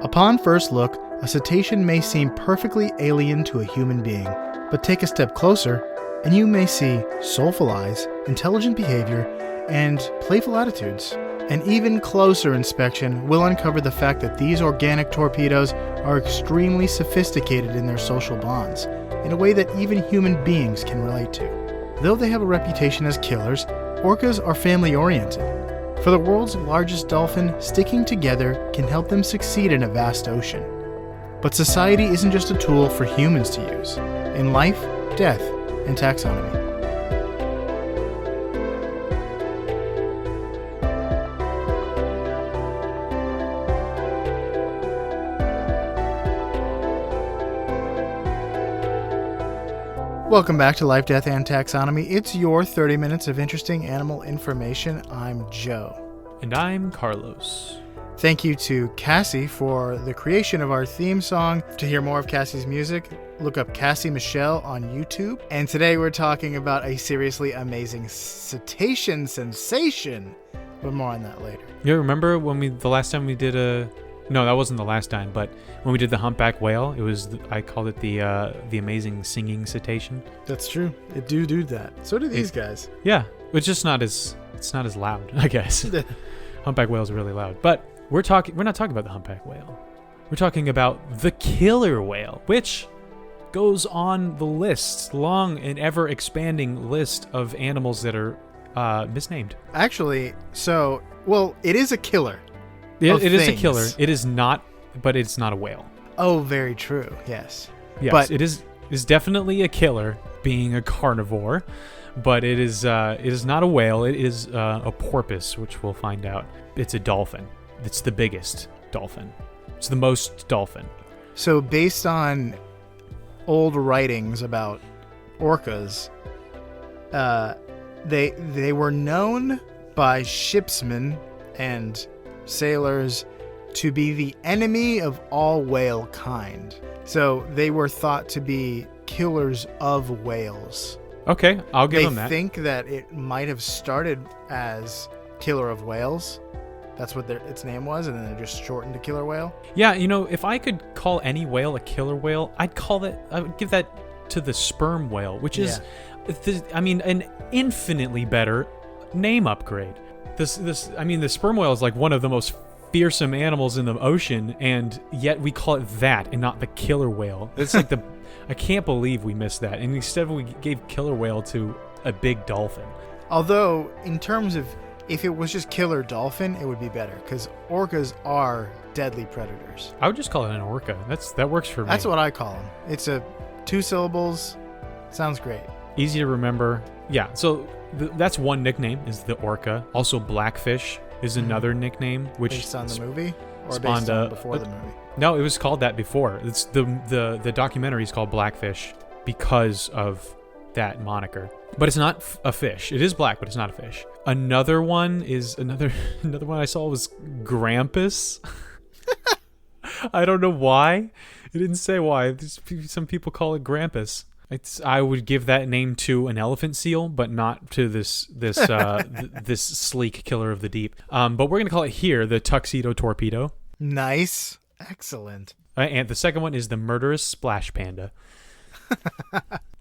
Upon first look, a cetacean may seem perfectly alien to a human being, but take a step closer, and you may see soulful eyes, intelligent behavior, and playful attitudes. An even closer inspection will uncover the fact that these organic torpedoes are extremely sophisticated in their social bonds, in a way that even human beings can relate to. Though they have a reputation as killers, orcas are family-oriented. For the world's largest dolphin, sticking together can help them succeed in a vast ocean. But society isn't just a tool for humans to use. In life, death, and taxonomy. Welcome back to Life, Death, and Taxonomy. It's your 30 minutes of interesting animal information. I'm Joe. And I'm Carlos. Thank you to Cassie for the creation of our theme song. To hear more of Cassie's music, look up Cassie Michelle on YouTube. And today we're talking about a seriously amazing cetacean sensation. But more on that later. You remember when the last time we did No, that wasn't the last time, but when we did the humpback whale, I called it the amazing singing cetacean. That's true. It do that. So do these guys. Yeah, it's just not as loud, I guess. Humpback whales are really loud, but we're not talking about the humpback whale. We're talking about the killer whale, which goes on the list, long and ever expanding list of animals that are misnamed. Actually, it is a killer. It is a killer. It is not, but it's not a whale. Oh, very true. Yes. Yes, but it is definitely a killer, being a carnivore, but it is not a whale. It is a porpoise, which we'll find out. It's a dolphin. It's the biggest dolphin. It's the most dolphin. So based on old writings about orcas, they were known by shipsmen and sailors to be the enemy of all whale kind. So they were thought to be killers of whales. Okay, I'll give them that. They think that it might have started as killer of whales. That's what its name was, and then they just shortened to killer whale. Yeah, if I could call any whale a killer whale, I would give that to the sperm whale, which is, an infinitely better name upgrade. The sperm whale is like one of the most fearsome animals in the ocean, and yet we call it that and not the killer whale. It's like I can't believe we missed that. And instead we gave killer whale to a big dolphin. Although, in terms of if it was just killer dolphin, it would be better, because orcas are deadly predators. I would just call it an orca. That works for me. That's what I call them. It's 2 syllables. Sounds great. Easy to remember. Yeah, so that's one nickname, is the orca. Also, blackfish is another nickname, which based on the movie, or spawned based on before the movie. No, it was called that before. It's the documentary is called Blackfish because of that moniker. But it's not a fish. It is black, but it's not a fish. Another one I saw was Grampus. I don't know why. It didn't say why. Some people call it Grampus. I would give that name to an elephant seal, but not to this this sleek killer of the deep. But we're gonna call it here the tuxedo torpedo. Nice, excellent. And the second one is the murderous splash panda.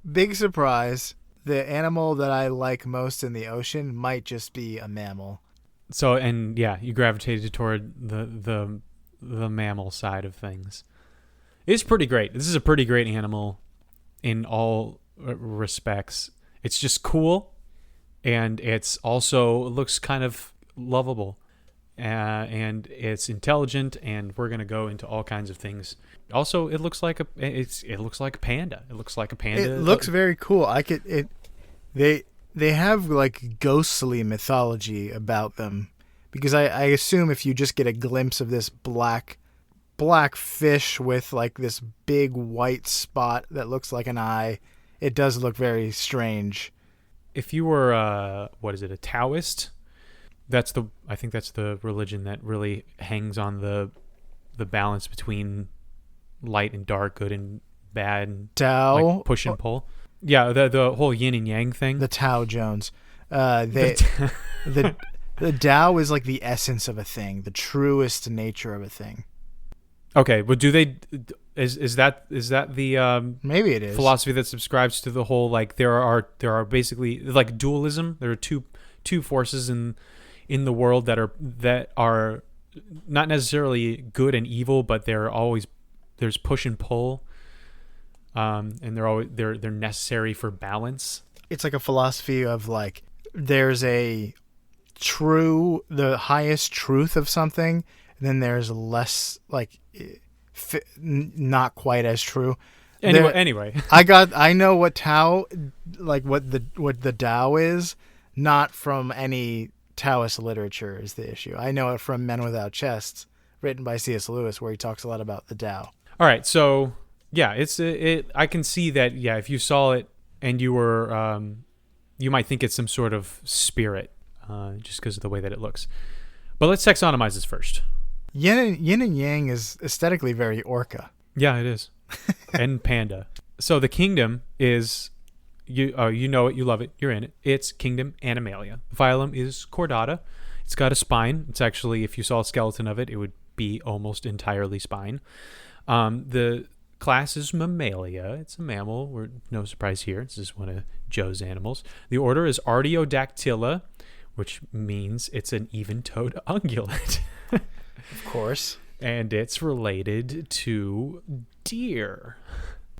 Big surprise. The animal that I like most in the ocean might just be a mammal. So, and yeah, you gravitated toward the mammal side of things. It's pretty great. This is a pretty great animal in all respects. It's just cool, and it looks kind of lovable, and it's intelligent, and we're gonna go into all kinds of things. Also, it looks like a panda. It looks like a panda. It looks very cool. They have like ghostly mythology about them, because I assume if you just get a glimpse of this black fish with like this big white spot that looks like an eye, it does look very strange. If you were a Taoist, I think that's the religion that really hangs on the balance between light and dark, good and bad, and Tao, like push and pull. Yeah, the whole yin and yang thing. The Tao Jones. The Tao is like the essence of a thing, the truest nature of a thing. Okay, but do they? Is that the Maybe it is. philosophy that subscribes to the whole like there are basically like dualism? There are two forces in the world that are not necessarily good and evil, but there's push and pull, and they're necessary for balance. It's like a philosophy of like there's the highest truth of something, and then there's less like not quite as true. Anyway. I know what Tao, like what the Tao is, not from any Taoist literature is the issue. I know it from Men Without Chests, written by C.S. Lewis, where he talks a lot about the Tao. All right, so yeah, I can see that. Yeah, if you saw it and you were, you might think it's some sort of spirit, just because of the way that it looks. But let's taxonomize this first. Yin and Yang is aesthetically very Orca. Yeah, it is, and panda. So the kingdom is, you know it, you love it, you're in it. It's kingdom Animalia. The phylum is Chordata. It's got a spine. It's actually, if you saw a skeleton of it, it would be almost entirely spine. The class is Mammalia. It's a mammal. We're no surprise here. This is one of Joe's animals. The order is Artiodactyla, which means it's an even-toed ungulate. Of course. And it's related to deer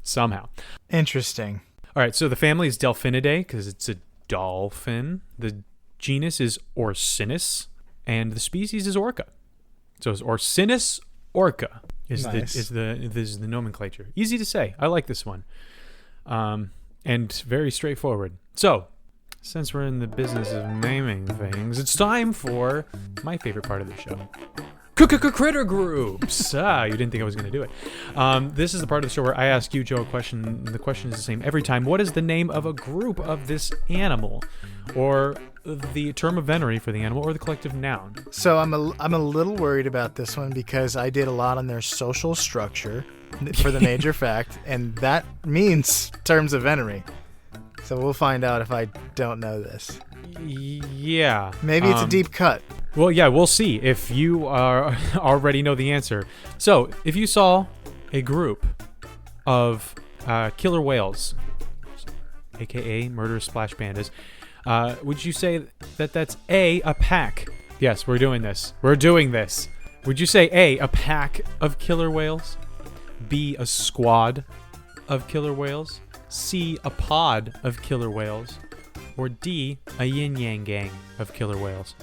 somehow. Interesting. All right, so the family is Delphinidae because it's a dolphin. The genus is Orcinus, and the species is Orca. So it's Orcinus orca is the nomenclature. Easy to say. I like this one, and very straightforward. So, since we're in the business of naming things, it's time for my favorite part of the show. Critter groups. You didn't think I was going to do it. This is the part of the show where I ask you, Joe, a question. The question is the same every time. What is the name of a group of this animal, or the term of venery for the animal, or the collective noun? So I'm a little worried about this one because I did a lot on their social structure for the major fact, and that means terms of venery. So we'll find out if I don't know this. Yeah. Maybe it's a deep cut. Well, yeah, we'll see if you already know the answer. So, if you saw a group of killer whales, aka murderous splash pandas, would you say that that's a pack? Yes, we're doing this. We're doing this. Would you say a pack of killer whales? B, a squad of killer whales? C, a pod of killer whales? Or D, a yin-yang gang of killer whales?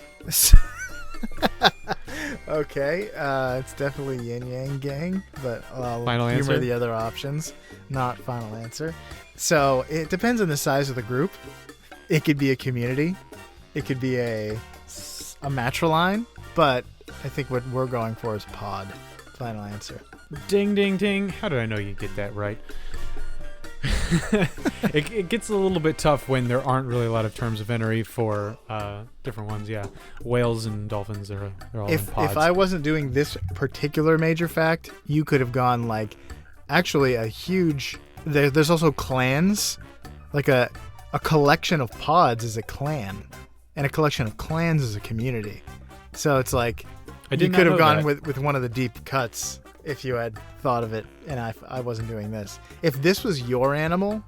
Okay, it's definitely yin-yang gang, but I'll final humor answer? the other options. Not final answer. So it depends on the size of the group. It could be a community. It could be a matriline, but I think what we're going for is pod. Final answer. Ding, ding, ding. How did I know you'd get that right? It gets a little bit tough when there aren't really a lot of terms of venery for different ones. Yeah, whales and dolphins they're all in pods. If I wasn't doing this particular major fact, you could have gone like actually a huge. There's also clans, like a collection of pods is a clan, and a collection of clans is a community. So it's like you could have gone with one of the deep cuts if you had thought of it, and I wasn't doing this. If this was your animal,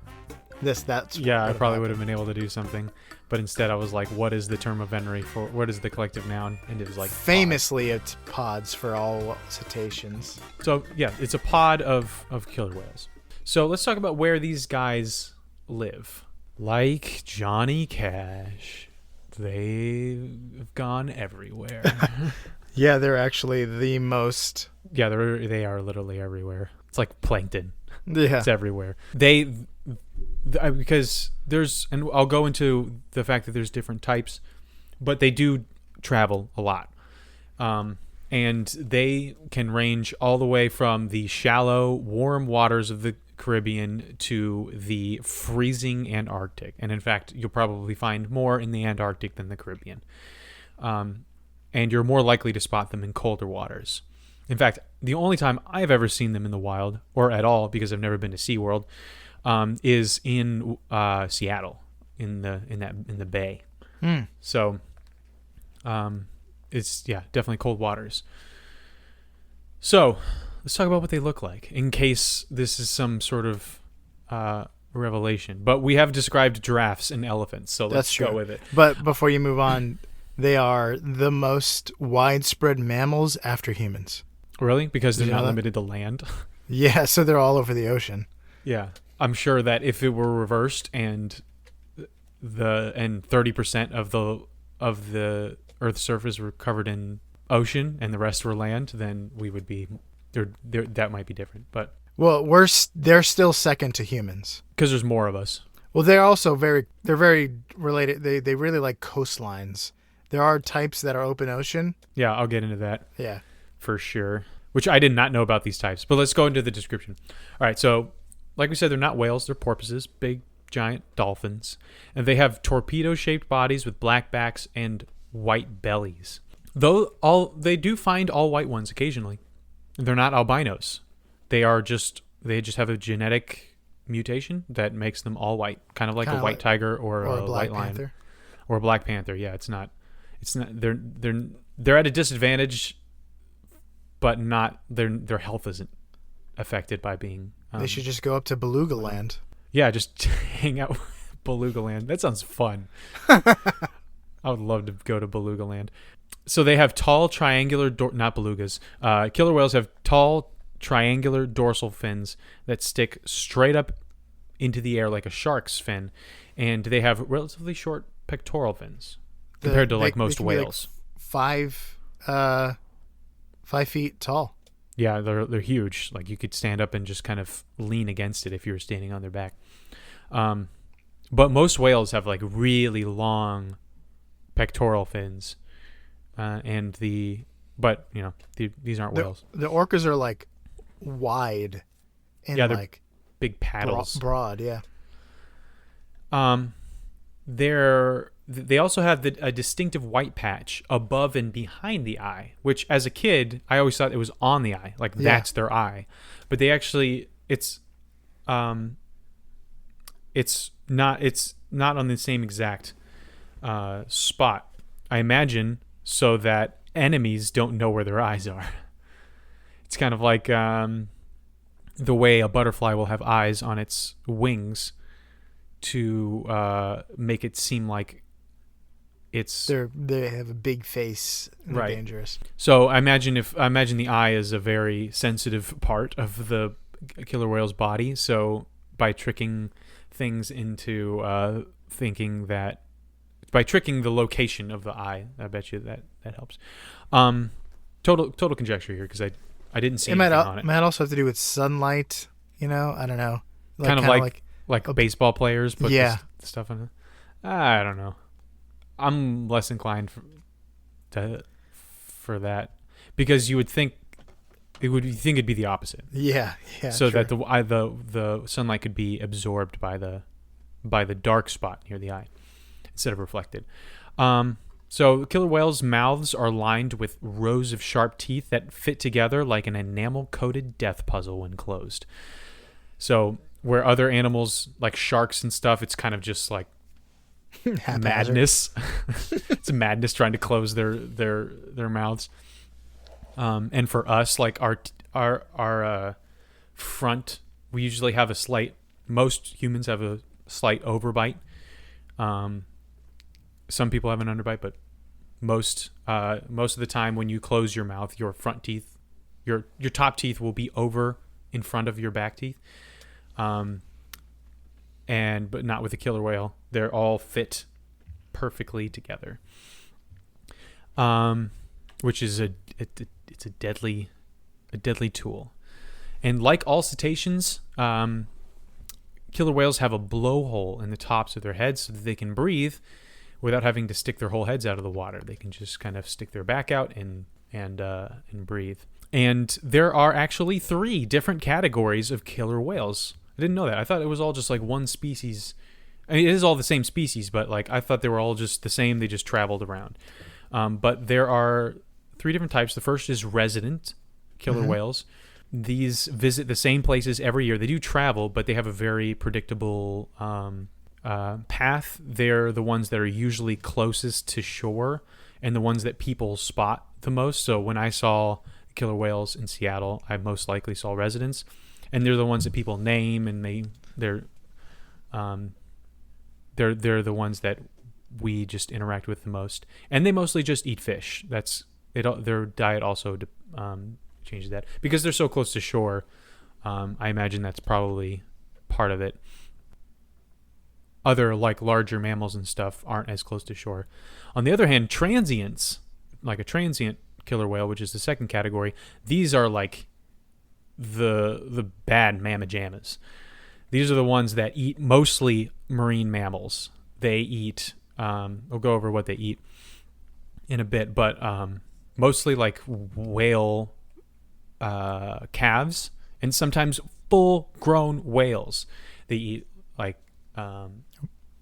that's yeah, I probably would have been able to do something, but instead I was like, what is the term of venery for? What is the collective noun? And it was like famously it's pods for all cetaceans. So yeah, it's a pod of killer whales. So let's talk about where these guys live. Like Johnny Cash, they've gone everywhere. Yeah, they're actually the most. Yeah, they are literally everywhere. It's like plankton. Yeah, it's everywhere. Because there's, and I'll go into the fact that there's different types, but they do travel a lot, and they can range all the way from the shallow, warm waters of the Caribbean to the freezing Antarctic. And in fact, you'll probably find more in the Antarctic than the Caribbean. And you're more likely to spot them in colder waters. In fact, the only time I've ever seen them in the wild, or at all, because I've never been to SeaWorld, is in Seattle, in the bay. So, it's definitely cold waters. So, let's talk about what they look like in case this is some sort of revelation. But we have described giraffes and elephants, so let's go with it. But before you move on, they are the most widespread mammals after humans. Really? Because they're not limited to land? Yeah, so they're all over the ocean. Yeah. I'm sure that if it were reversed and 30% of the Earth's surface were covered in ocean and the rest were land, then we would be there. That might be different, but they're still second to humans because there's more of us. Well, they're also very related. They really like coastlines. There are types that are open ocean. Yeah, I'll get into that. Yeah, for sure. Which I did not know about these types, but let's go into the description. All right, so like we said, they're not whales; they're porpoises, big giant dolphins, and they have torpedo-shaped bodies with black backs and white bellies. Though they do find all white ones occasionally. They're not albinos. They just have a genetic mutation that makes them all white, kind of like a white tiger or a white lion or a black panther. Yeah, it's not. They're at a disadvantage, but not their health isn't affected by being. They should just go up to Beluga Land. Yeah, just hang out with Beluga Land. That sounds fun. I would love to go to Beluga Land. So they have tall triangular, not belugas. Killer whales have tall triangular dorsal fins that stick straight up into the air like a shark's fin, and they have relatively short pectoral fins compared to most whales. Like 5 feet tall. Yeah, they're huge. Like you could stand up and just kind of lean against it if you were standing on their back. But most whales have like really long pectoral fins, these aren't whales. The orcas are like wide and they're like big paddles, broad. Yeah. They also have a distinctive white patch above and behind the eye, which as a kid I always thought it was on the eye, like that's their eye, but they actually it's not on the same exact spot, I imagine, so that enemies don't know where their eyes are. It's kind of like the way a butterfly will have eyes on its wings to make it seem like they have a big face and they're dangerous. So I imagine the eye is a very sensitive part of the killer whale's body. So by tricking things into by tricking the location of the eye, I bet you that helps. Total conjecture here because I didn't see anything on it. It might also have to do with sunlight. I don't know. Kind of like baseball players put this stuff on it. I don't know. I'm less inclined for that because you would think it'd be the opposite. Yeah. So that the sunlight could be absorbed by the dark spot near the eye instead of reflected. So killer whales' mouths are lined with rows of sharp teeth that fit together like an enamel-coated death puzzle when closed. So where other animals like sharks and stuff, it's kind of just like madness. It's madness trying to close their mouths. And for us, like our front, we usually have most humans have a slight overbite. Some people have an underbite, but most of the time when you close your mouth, your front teeth, your top teeth will be over in front of your back teeth. But not with a killer whale. They're all fit perfectly together. Which is it's a deadly tool. And like all cetaceans, killer whales have a blowhole in the tops of their heads so that they can breathe without having to stick their whole heads out of the water. They can just kind of stick their back out and breathe. And there are actually 3 different categories of killer whales. I didn't know that. I thought it was all just like one species. I mean, it is all the same species, but like I thought they were all just the same. They just traveled around. But there are 3 different types. The first is resident killer whales. These visit the same places every year. They do travel, but they have a very predictable path. They're the ones that are usually closest to shore and the ones that people spot the most. So when I saw killer whales in Seattle, I most likely saw residents, and they're the ones that people name, and they're the ones that we just interact with the most, and they mostly just eat fish. That's it. Their diet also changes that because they're so close to shore. I imagine that's probably part of it. Other like larger mammals and stuff aren't as close to shore. On the other hand, transients, like a transient killer whale, which is the second category, these are like the bad mamma jammas. These are the ones that eat mostly marine mammals. They eat, we'll go over what they eat in a bit, but mostly like whale calves and sometimes full-grown whales. They eat like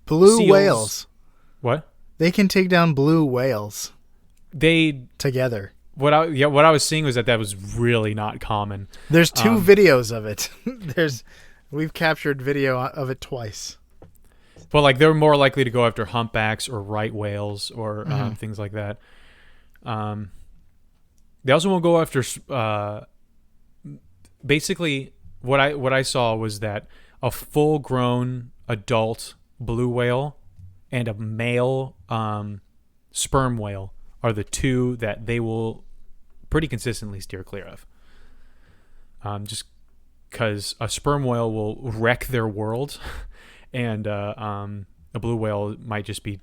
blue seals. whales. What? They can take down blue whales. They together. What I was seeing was that was really not common. There's two videos of it. We've captured video of it twice. But like they're more likely to go after humpbacks or right whales or things like that. They also won't go after. Basically, what I saw was that a full-grown adult blue whale and a male sperm whale are the two that they will pretty consistently steer clear of. Just because a sperm whale will wreck their world, and a blue whale might just be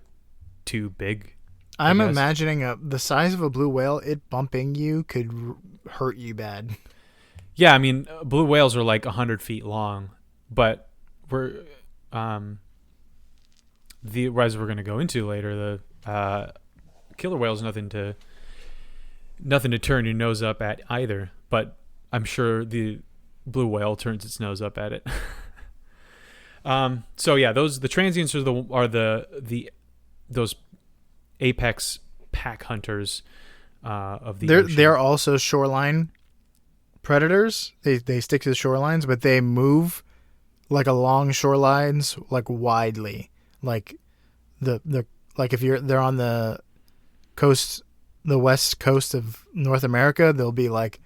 too big. I'm imagining the size of a blue whale, it bumping you could hurt you bad. Yeah, I mean, blue whales are like 100 feet long, but as we're going to go into later, the killer whale is nothing to turn your nose up at either. But I'm sure the blue whale turns its nose up at it. So yeah, the transients are those apex pack hunters of the ocean. They're also shoreline predators. They stick to the shorelines, but they move like along shorelines, like widely. Like like if they're on the coast, the west coast of North America, they'll be like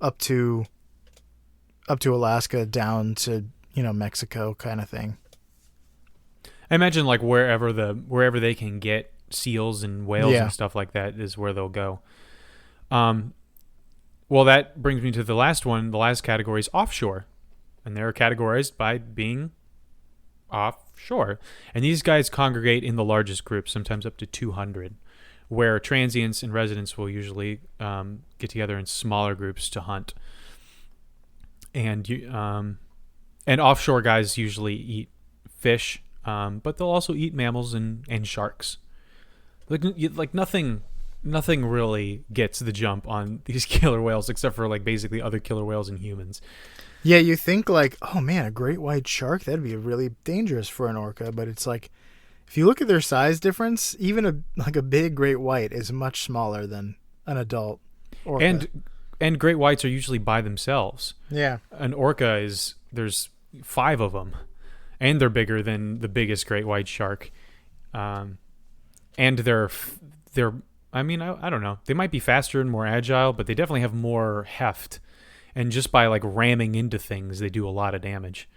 up to Alaska down to Mexico kind of thing. I imagine like wherever they can get seals and whales and stuff like that is where they'll go. Well, that brings me to the last one. The last category is offshore, and they're categorized by being offshore. And these guys congregate in the largest groups, sometimes up to 200, where transients and residents will usually get together in smaller groups to hunt. And offshore guys usually eat fish, but they'll also eat mammals and sharks. Like nothing really gets the jump on these killer whales except for like basically other killer whales and humans. Yeah, you think like, oh man, a great white shark, that'd be really dangerous for an orca, but it's like if you look at their size difference, even a big great white is much smaller than an adult orca. And great whites are usually by themselves. Yeah. An orca there's 5 of them, and they're bigger than the biggest great white shark. And they're I mean, I don't know. They might be faster and more agile, but they definitely have more heft. And just by like ramming into things, they do a lot of damage.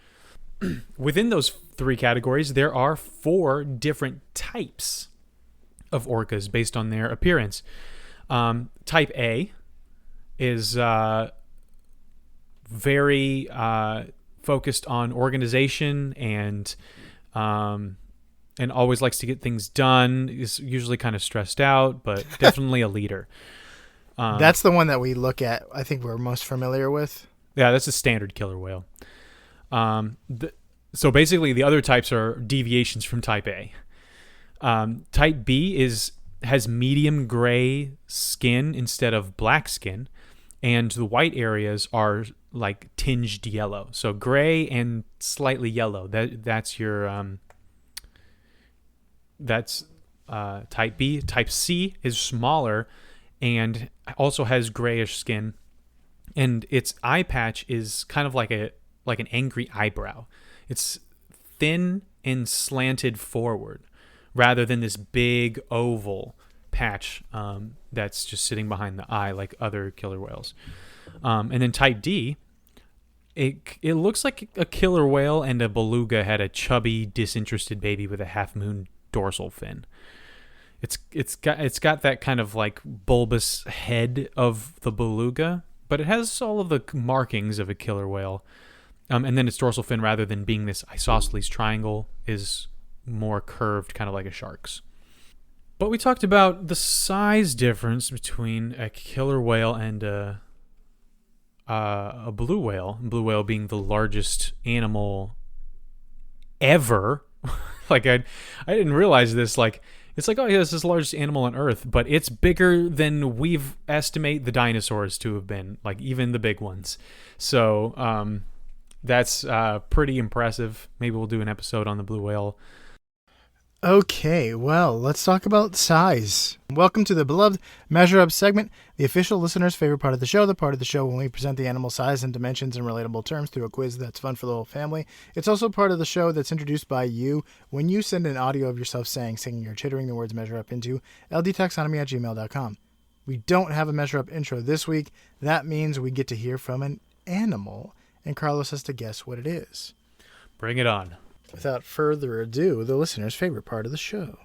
Within those 3 categories, there are 4 different types of orcas based on their appearance. Type A is very focused on organization and always likes to get things done, is usually kind of stressed out, but definitely a leader. That's the one that we look at, I think we're most familiar with. Yeah, that's a standard killer whale. So basically the other types are deviations from type A. Type B has medium gray skin instead of black skin, and the white areas are like tinged yellow. So gray and slightly yellow. That's your that's type B. Type C is smaller and also has grayish skin, and its eye patch is kind of like an angry eyebrow. It's thin and slanted forward rather than this big oval patch that's just sitting behind the eye like other killer whales. And then type D, it looks like a killer whale and a beluga had a chubby, disinterested baby with a half-moon dorsal fin. It's got that kind of like bulbous head of the beluga, but it has all of the markings of a killer whale. And then its dorsal fin, rather than being this isosceles triangle, is more curved, kind of like a shark's. But we talked about the size difference between a killer whale and a blue whale. Blue whale being the largest animal ever. Like I didn't realize this. Like it's like, oh yeah, it's the largest animal on Earth, but it's bigger than we've estimate the dinosaurs to have been. Like even the big ones. So that's pretty impressive. Maybe we'll do an episode on the blue whale. Okay, well, let's talk about size. Welcome to the beloved Measure Up segment, the official listener's favorite part of the show, the part of the show when we present the animal size and dimensions in relatable terms through a quiz that's fun for the whole family. It's also part of the show that's introduced by you when you send an audio of yourself saying, singing, or chittering the words Measure Up into ldtaxonomy@gmail.com. We don't have a Measure Up intro this week. That means we get to hear from an animal, and Carlos has to guess what it is. Bring it on. Without further ado, the listener's favorite part of the show.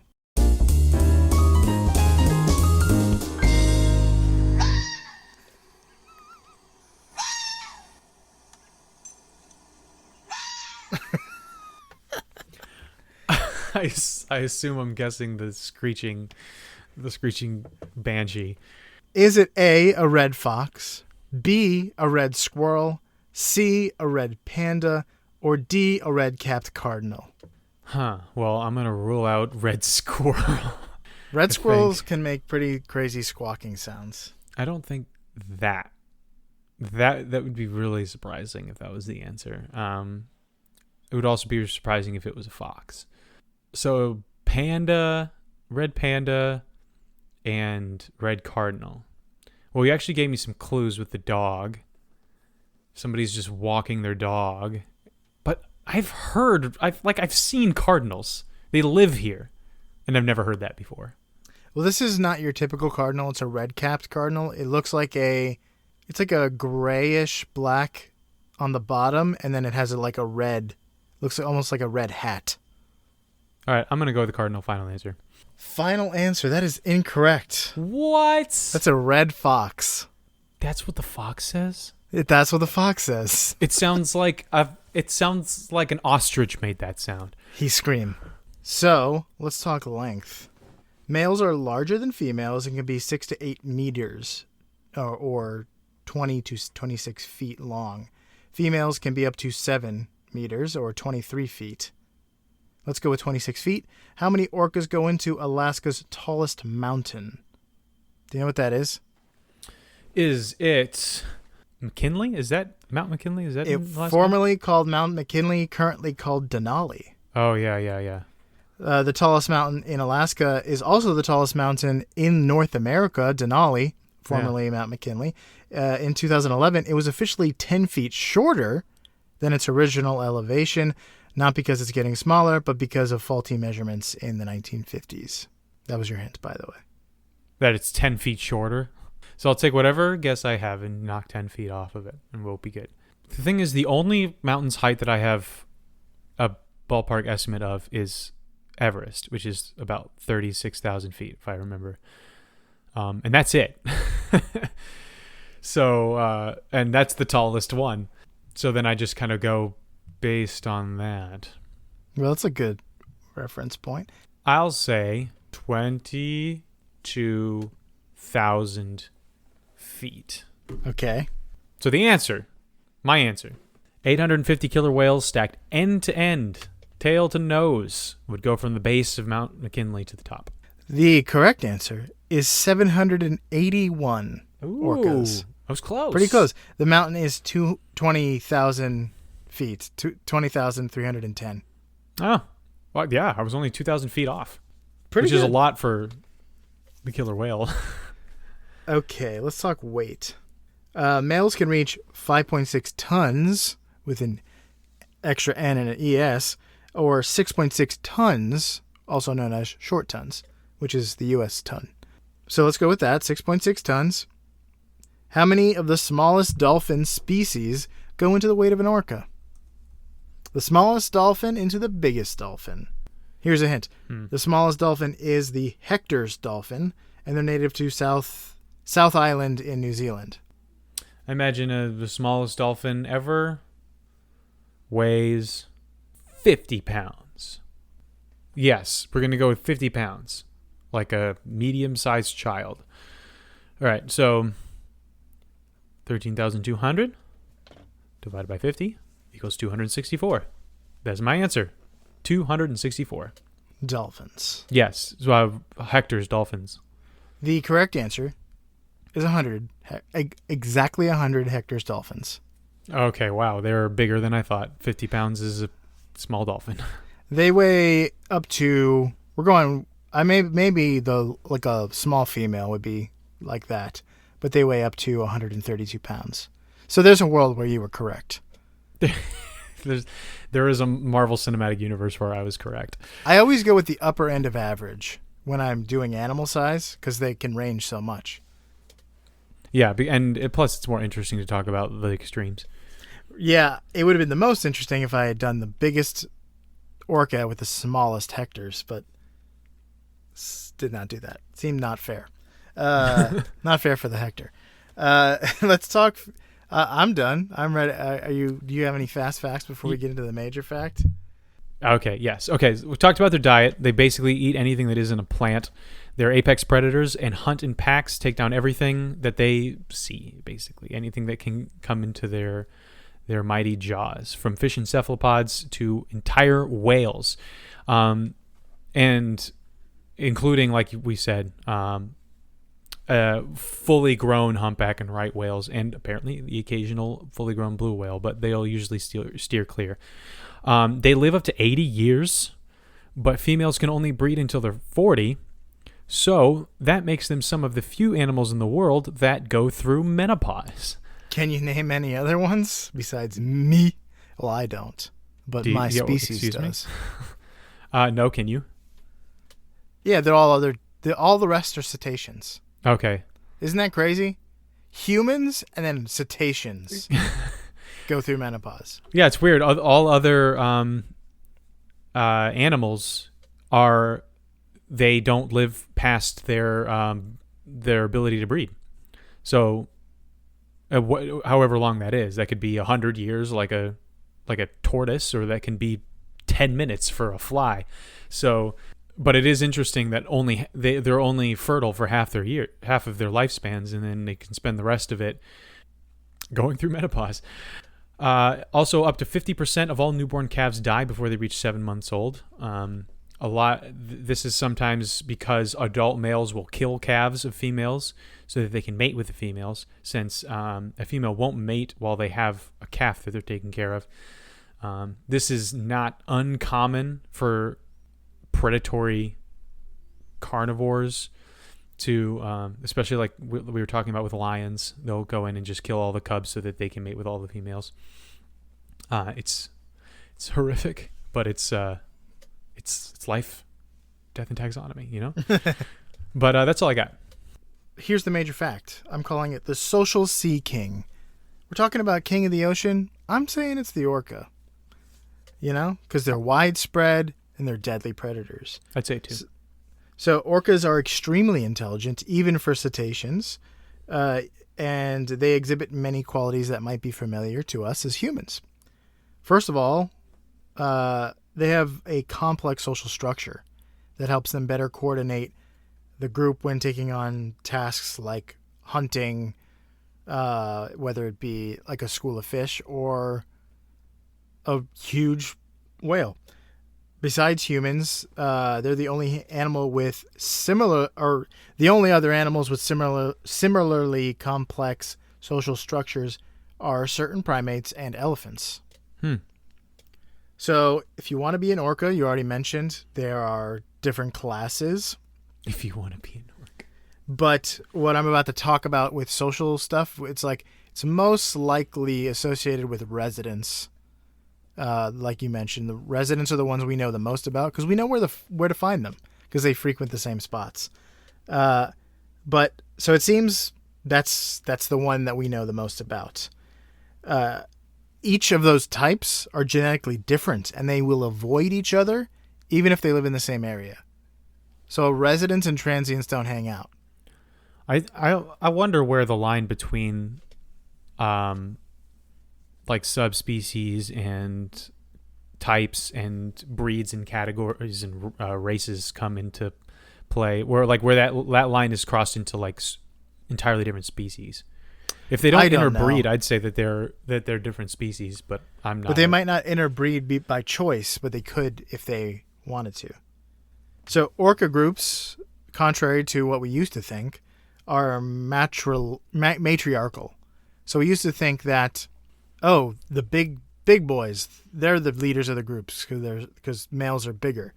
I assume I'm guessing the screeching banshee. Is it A, red fox, B, a red squirrel, C, a red panda, or D, a red-capped cardinal? Well, I'm going to rule out red squirrel. Red squirrels can make pretty crazy squawking sounds. I don't think that would be really surprising if that was the answer. It would also be surprising if it was a fox. So red panda, and red cardinal. Well, you actually gave me some clues with the dog. Somebody's just walking their dog. But I've seen cardinals. They live here. And I've never heard that before. Well, this is not your typical cardinal. It's a red-capped cardinal. It looks like it's like a grayish black on the bottom, and then it has like a red, looks almost like a red hat. All right, I'm going to go with the cardinal final answer. Final answer. That is incorrect. What? That's a red fox. That's what the fox says? That's what the fox says. It sounds like an ostrich made that sound. He screamed. So, let's talk length. Males are larger than females and can be 6 to 8 meters or 20 to 26 feet long. Females can be up to 7 meters or 23 feet. Let's go with 26 feet. How many orcas go into Alaska's tallest mountain? Do you know what that is? Is it McKinley? Is that Mount McKinley? Is that it formerly called Mount McKinley, currently called Denali. Oh, yeah. The tallest mountain in Alaska is also the tallest mountain in North America, Denali, formerly Mount McKinley. In 2011, it was officially 10 feet shorter than its original elevation, not because it's getting smaller, but because of faulty measurements in the 1950s. That was your hint, by the way. That it's 10 feet shorter? So I'll take whatever guess I have and knock 10 feet off of it, and we'll be good. The thing is, the only mountain's height that I have a ballpark estimate of is Everest, which is about 36,000 feet, if I remember. And that's it. So, and that's the tallest one. So then I just kind of go based on that. Well, that's a good reference point. I'll say 22,000 feet. Okay. So my answer, 850 killer whales stacked end to end, tail to nose, would go from the base of Mount McKinley to the top. The correct answer is 781 orcas. I was close. Pretty close. The mountain is 20,000 feet, 20,310. Oh, well, yeah, I was only 2,000 feet off. Which is a lot for the killer whale. Okay, let's talk weight. Males can reach 5.6 tons with an extra N and an ES, or 6.6 tons, also known as short tons, which is the U.S. ton. So let's go with that. 6.6 tons. How many of the smallest dolphin species go into the weight of an orca? The smallest dolphin into the biggest dolphin. Here's a hint. The smallest dolphin is the Hector's dolphin, and they're native to South Island in New Zealand. I imagine the smallest dolphin ever weighs 50 pounds. Yes, we're going to go with 50 pounds, like a medium-sized child. All right, so 13,200 divided by 50 equals 264. That's my answer. 264. Dolphins. Yes, so Hector's dolphins. The correct answer is 100. Exactly 100 Hector's dolphins. Okay, wow, they're bigger than I thought. 50 pounds is a small dolphin. They weigh up to... We're going... maybe like a small female would be like that, but they weigh up to 132 pounds. So there's a world where you were correct. There is a Marvel Cinematic Universe where I was correct. I always go with the upper end of average when I'm doing animal size because they can range so much. Yeah, and plus it's more interesting to talk about the extremes. Yeah, it would have been the most interesting if I had done the biggest orca with the smallest Hectors, but did not do that. Seemed not fair. Not fair for the Hector. Let's talk... I'm done. I'm ready. Do you have any fast facts before we get into the major fact? Okay, yes. Okay, so we talked about their diet. They basically eat anything that isn't a plant. They're apex predators and hunt in packs, take down everything that they see, basically. Anything that can come into their mighty jaws, from fish and cephalopods to entire whales. And including, like we said, fully grown humpback and right whales, and apparently the occasional fully grown blue whale, but they'll usually steer clear. They live up to 80 years, but females can only breed until they're 40. So that makes them some of the few animals in the world that go through menopause. Can you name any other ones besides me? Well, I don't, but my species does. No, can you? Yeah, all the rest are cetaceans. Okay. Isn't that crazy? Humans and then cetaceans go through menopause. Yeah, it's weird. All other animals they don't live past their ability to breed. So, however long that is, that could be 100 years, like a tortoise, or that can be 10 minutes for a fly. So. But it is interesting that they're only fertile for half of their lifespans, and then they can spend the rest of it going through menopause. Also, up to 50% of all newborn calves die before they reach 7 months old. This is sometimes because adult males will kill calves of females so that they can mate with the females, since a female won't mate while they have a calf that they're taking care of. This is not uncommon for predatory carnivores to, especially like we were talking about with lions. They'll go in and just kill all the cubs so that they can mate with all the females. It's horrific, but it's life, death, and taxonomy, you know? But that's all I got. Here's the major fact. I'm calling it the social sea king. We're talking about king of the ocean. I'm saying it's the orca. You know? Because they're widespread and they're deadly predators. I'd say too. So orcas are extremely intelligent, even for cetaceans, and they exhibit many qualities that might be familiar to us as humans. First of all, they have a complex social structure that helps them better coordinate the group when taking on tasks like hunting, whether it be like a school of fish or a huge whale. Besides humans, they're the only animal with the only other animals with similarly complex social structures are certain primates and elephants. So if you want to be an orca, you already mentioned there are different classes. If you want to be an orca. But what I'm about to talk about with social stuff, it's most likely associated with residents. Like you mentioned, the residents are the ones we know the most about because we know where to find them because they frequent the same spots. But so it seems that's the one that we know the most about. Each of those types are genetically different, and they will avoid each other even if they live in the same area. So residents and transients don't hang out. I wonder where the line between like subspecies and types and breeds and categories and races come into play, where that line is crossed into like entirely different species. If they don't interbreed, I'd say that they're different species, but I'm not. But they might not interbreed by choice, but they could if they wanted to. So orca groups, contrary to what we used to think, are matriarchal. So we used to think that, the big boys, they're the leaders of the groups because males are bigger.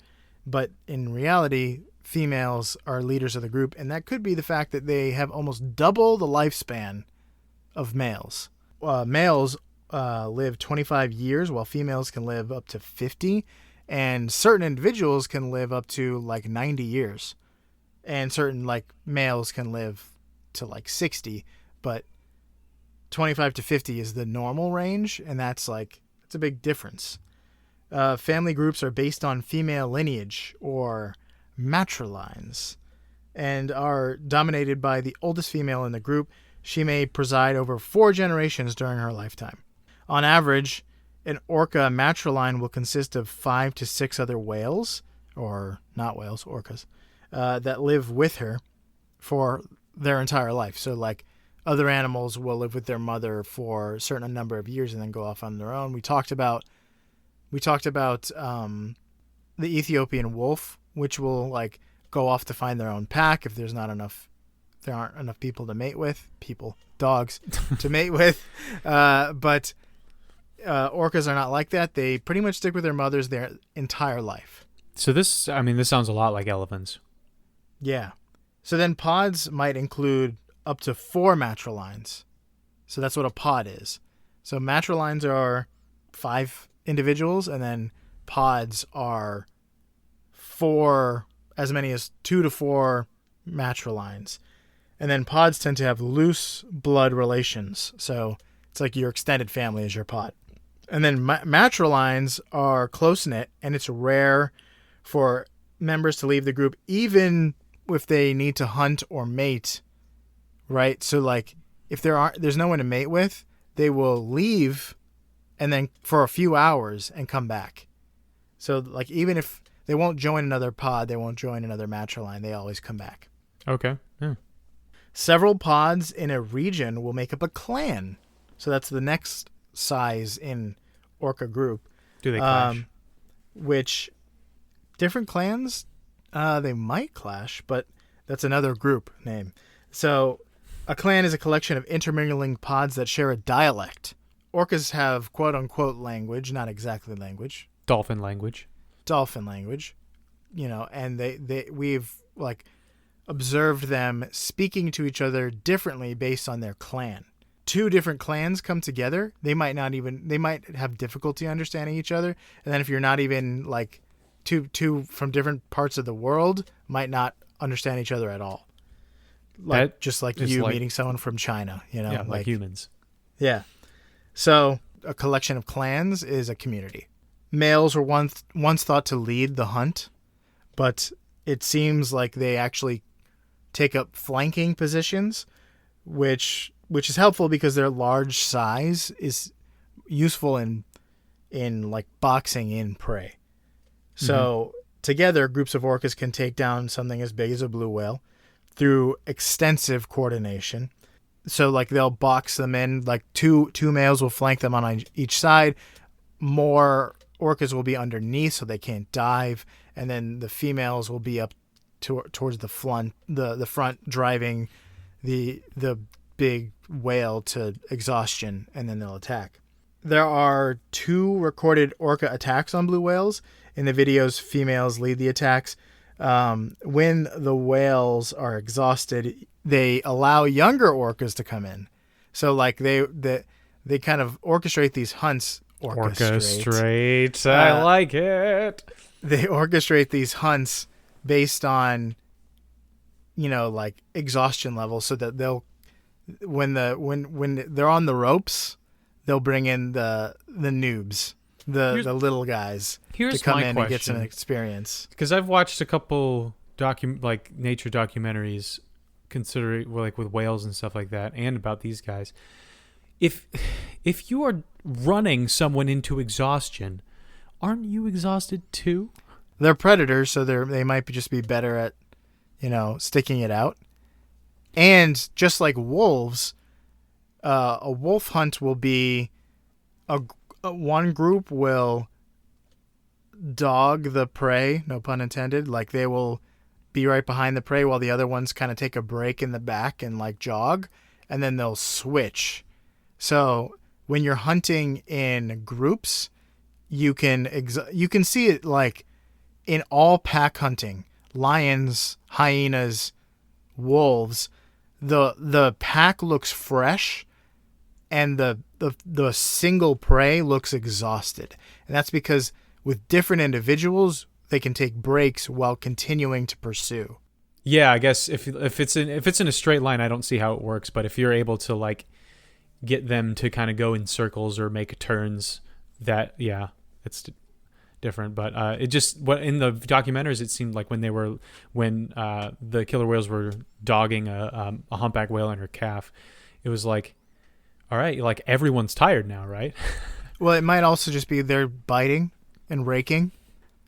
But in reality, females are leaders of the group, and that could be the fact that they have almost double the lifespan of males. Males live 25 years, while females can live up to 50, and certain individuals can live up to like 90 years, and certain like males can live to like 60, but 25 to 50 is the normal range, and that's a big difference. Family groups are based on female lineage or matrilines and are dominated by the oldest female in the group. She may preside over 4 generations during her lifetime. On average, an orca matriline will consist of 5 to 6 other whales, or not whales, orcas, that live with her for their entire life. So like other animals will live with their mother for a certain number of years and then go off on their own. We talked about the Ethiopian wolf, which will like go off to find their own pack if there aren't enough people to mate with, dogs to mate with. But orcas are not like that. They pretty much stick with their mothers their entire life. So this sounds a lot like elephants. Yeah. So then pods might include up to 4 matrilines. So that's what a pod is. So matrilines are 5 individuals, and then pods are as many as 2 to 4 matrilines. And then pods tend to have loose blood relations. So it's like your extended family is your pod. And then matrilines are close-knit, and it's rare for members to leave the group, even if they need to hunt or mate, right? So like if there's no one to mate with, they will leave and then for a few hours and come back. So like even if they won't join another pod, they won't join another matriline, they always come back. Okay. Yeah. Several pods in a region will make up a clan. So that's the next size in orca group. Do they clash? Which different clans, they might clash, but that's another group name. So a clan is a collection of intermingling pods that share a dialect. Orcas have quote-unquote language, not exactly language. Dolphin language. And we've like observed them speaking to each other differently based on their clan. 2 different clans come together, they might have difficulty understanding each other, and then if you're not even like two from different parts of the world, might not understand each other at all. Just like you meeting someone from China, Yeah, like humans. Yeah. So a collection of clans is a community. Males were once thought to lead the hunt, but it seems like they actually take up flanking positions, which is helpful because their large size is useful in like boxing in prey. So together, groups of orcas can take down something as big as a blue whale through extensive coordination. So like they'll box them in, like two males will flank them on each side. More orcas will be underneath so they can't dive, and then the females will be up towards the front, driving the big whale to exhaustion, and then they'll attack. There are 2 recorded orca attacks on blue whales. In the videos, females lead the attacks. When the whales are exhausted, they allow younger orcas to come in. So like they kind of orchestrate these hunts. Orchestrate. I like it. They orchestrate these hunts based on like exhaustion level, so that they'll when they're on the ropes, they'll bring in the noobs, the little guys, to come in and get some experience. Because I've watched a couple nature documentaries, considering like with whales and stuff like that, and about these guys. If you are running someone into exhaustion, aren't you exhausted too? They're predators, so they might just be better at, sticking it out. And just like wolves, a wolf hunt will be one group will dog the prey, no pun intended. Like they will be right behind the prey while the other ones kind of take a break in the back and like jog, and then they'll switch. So when you're hunting in groups, you can see it like in all pack hunting, lions, hyenas, wolves, the pack looks fresh and the single prey looks exhausted. And that's because with different individuals, they can take breaks while continuing to pursue. Yeah, I guess if it's in a straight line, I don't see how it works. But if you're able to like get them to kind of go in circles or make turns, it's different. But it just, what in the documentaries, it seemed like when the killer whales were dogging a humpback whale and her calf, it was like, all right, like everyone's tired now, right? Well, it might also just be they're biting and raking.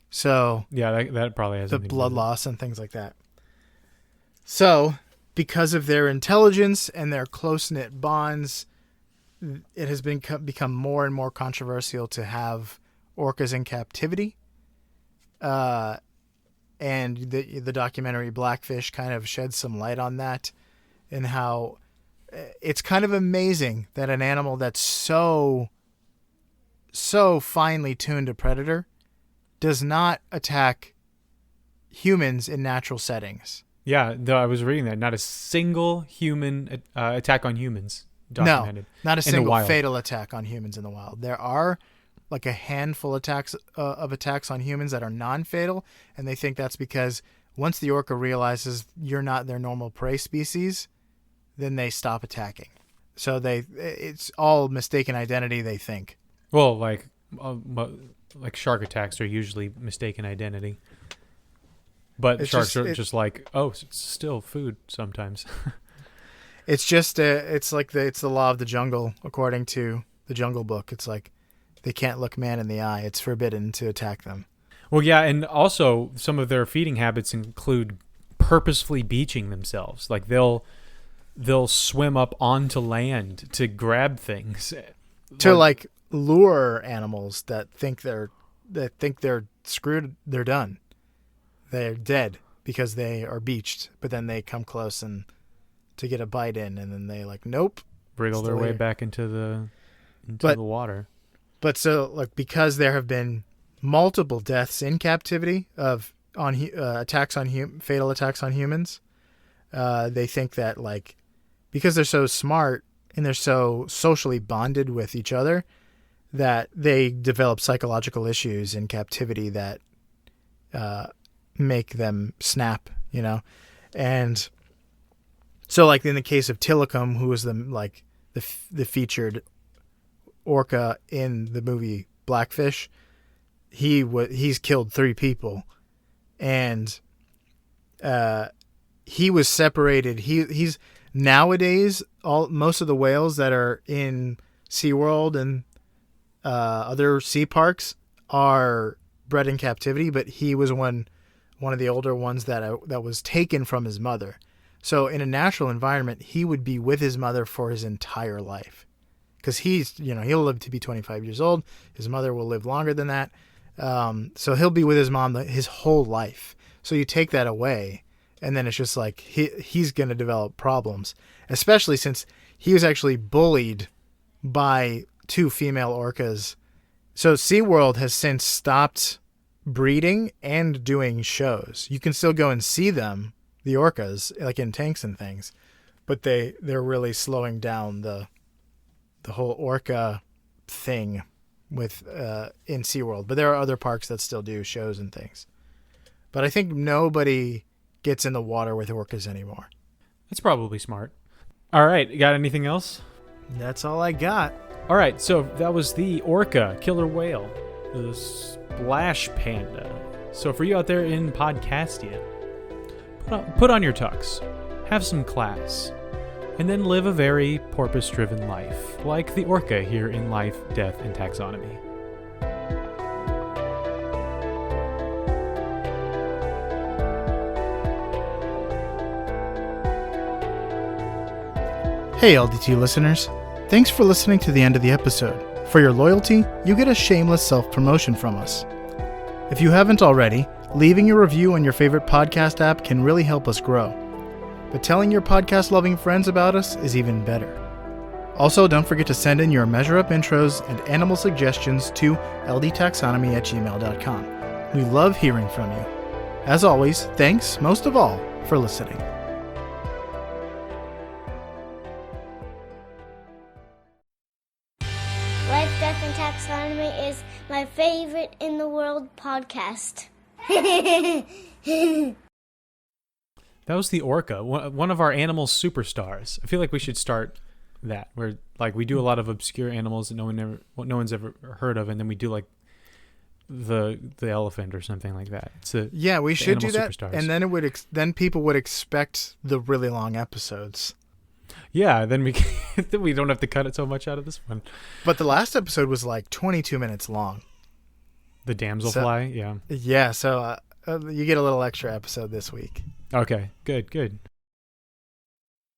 So yeah, that probably has the blood loss and things like that. So because of their intelligence and their close-knit bonds, it has become more and more controversial to have orcas in captivity. And the documentary Blackfish kind of sheds some light on that, and how it's kind of amazing that an animal that's so finely tuned to predator does not attack humans in natural settings. Yeah, I was reading that. Not a single human attack on humans documented. No, not a single fatal attack on humans in the wild. There are like a handful of attacks on humans that are non-fatal, and they think that's because once the orca realizes you're not their normal prey species, then they stop attacking. So it's all mistaken identity, they think. Well, like shark attacks are usually mistaken identity. But sharks are just like, it's still food sometimes. It's just it's the law of the jungle, according to the Jungle Book. It's like they can't look man in the eye. It's forbidden to attack them. Well, yeah, and also some of their feeding habits include purposefully beaching themselves. Like they'll swim up onto land to grab things, to like lure animals that think they're screwed. They're done. They're dead because they are beached, but then they come close and to get a bite in, and then they like, nope, wriggle their way back into the water. But so like, because there have been multiple deaths in captivity of attacks on fatal attacks on humans, they think that like, because they're so smart and they're so socially bonded with each other, that they develop psychological issues in captivity that make them snap, and so like in the case of Tilikum, who was the featured orca in the movie Blackfish, he's killed 3 people, and he was separated. He's nowadays most of the whales that are in SeaWorld and other sea parks are bred in captivity, but he was one of the older ones that was taken from his mother. So in a natural environment, he would be with his mother for his entire life, because he'll live to be 25 years old. His mother will live longer than that. So he'll be with his mom his whole life. So you take that away, and then it's just like he's going to develop problems, especially since he was actually bullied by 2 female orcas. So SeaWorld has since stopped breeding and doing shows. You can still go and see them, the orcas, like in tanks and things, but they're really slowing down the whole orca thing with in SeaWorld. But there are other parks that still do shows and things. But I think nobody gets in the water with orcas anymore. That's probably smart. All right, got anything else? That's all I got. All right, so that was the orca, killer whale, the splash panda. So for you out there in Podcastia, put on your tux, have some class, and then live a very porpoise-driven life, like the orca here in Life, Death, and Taxonomy. Hey LDT listeners, thanks for listening to the end of the episode. For your loyalty, you get a shameless self-promotion from us. If you haven't already, leaving a review on your favorite podcast app can really help us grow. But telling your podcast-loving friends about us is even better. Also, don't forget to send in your Measure Up intros and animal suggestions to ldtaxonomy@gmail.com. We love hearing from you. As always, thanks, most of all, for listening. Life, Death, and Taxonomy is my favorite in the world podcast. That was the orca, one of our animal superstars. I feel like we should start that, where like we do a lot of obscure animals that no one's ever heard of, and then we do like the elephant or something like that. We should do that, superstars. and then then people would expect the really long episodes. Yeah, then we don't have to cut it so much out of this one. But the last episode was like 22 minutes long. The damselfly, yeah. Yeah, so you get a little extra episode this week. Okay, good.